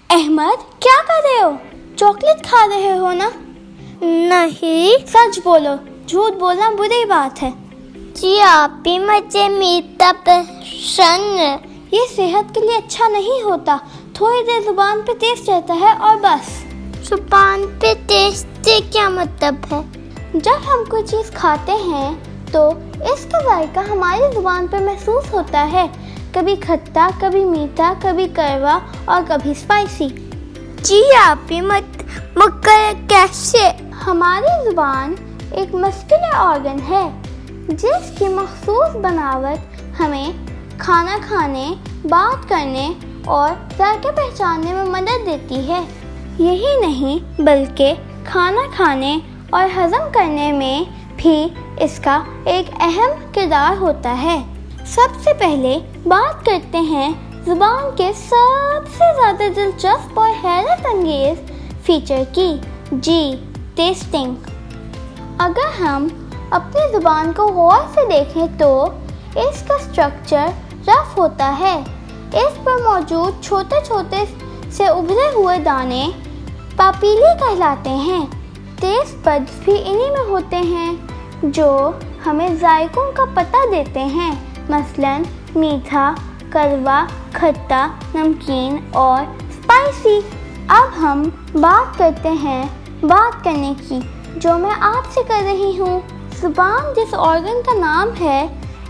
अहमद, क्या कर रहे हो? चॉकलेट खा रहे हो ना? नहीं सच बोलो, झूठ बोलना बुरी बात है। जी आपी, मुझे मीठा पसंद है। ये सेहत के लिए अच्छा नहीं होता। थोड़ी देर जुबान पे टेस्ट रहता है और बस। जुबान पे टेस्ट से क्या मतलब है? जब हम कोई चीज़ खाते हैं तो इसका जायका हमारी जुबान पे महसूस होता है। कभी खट्टा, कभी मीठा, कभी कड़वा और कभी स्पाइसी। जी आपी, मगर कैसे? हमारी जुबान एक मस्कुलर ऑर्गन है जिसकी मखसूस बनावट हमें खाना खाने, बात करने और जायके पहचानने में मदद देती है। यही नहीं बल्कि खाना खाने और हजम करने में भी इसका एक अहम किरदार होता है। सबसे पहले बात करते हैं जुबान के सबसे ज़्यादा दिलचस्प और हैरत अंगेज फीचर की, जी टेस्टिंग। अगर हम अपनी जुबान को गौर से देखें तो इसका स्ट्रक्चर रफ होता है। इस पर मौजूद छोटे छोटे से उभरे हुए दाने पापीली कहलाते हैं। टेस्ट बड्स भी इन्हीं में होते हैं जो हमें जायकों का पता देते हैं, मसलन मीठा, कड़वा, खट्टा, नमकीन और स्पाइसी। अब हम बात करते हैं बात करने की, जो मैं आपसे कर रही हूँ। जुबान जिस ऑर्गन का नाम है,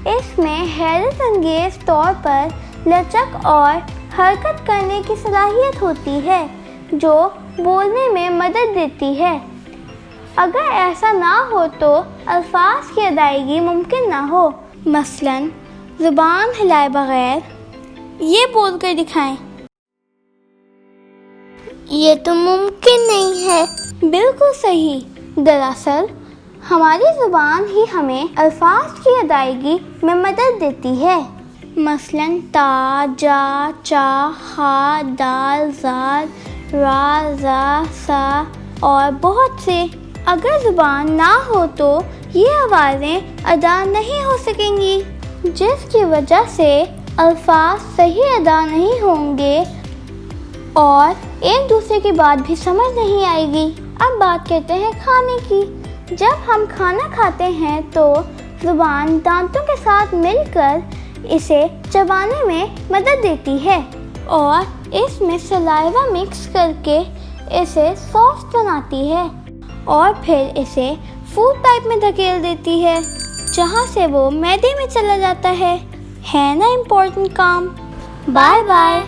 इसमें हैरत अंगेज तौर पर लचक और हरकत करने की सलाहियत होती है जो बोलने में मदद देती है। अगर ऐसा ना हो तो अल्फाज की अदायगी मुमकिन ना हो। मसलन जुबान हिलाए बगैर ये बोल कर दिखाएं। ये तो मुमकिन नहीं है। बिल्कुल सही। दरअसल हमारी जुबान ही हमें अल्फाज की अदायगी में मदद देती है। मसलन ता, जा, चा, हा, दाल, जाल, रा, जा, सा और बहुत से। अगर जुबान ना हो तो ये आवाज़ें अदा नहीं हो सकेंगी, जिसकी वजह से अल्फाज सही अदा नहीं होंगे और एक दूसरे की बात भी समझ नहीं आएगी। अब बात करते हैं खाने की। जब हम खाना खाते हैं तो जुबान दांतों के साथ मिलकर इसे चबाने में मदद देती है और इसमें सलाइवा मिक्स करके इसे सॉफ्ट बनाती है और फिर इसे फूड पाइप में धकेल देती है, जहाँ से वो मैदे में चला जाता है ना इम्पोर्टेंट काम। Bye bye.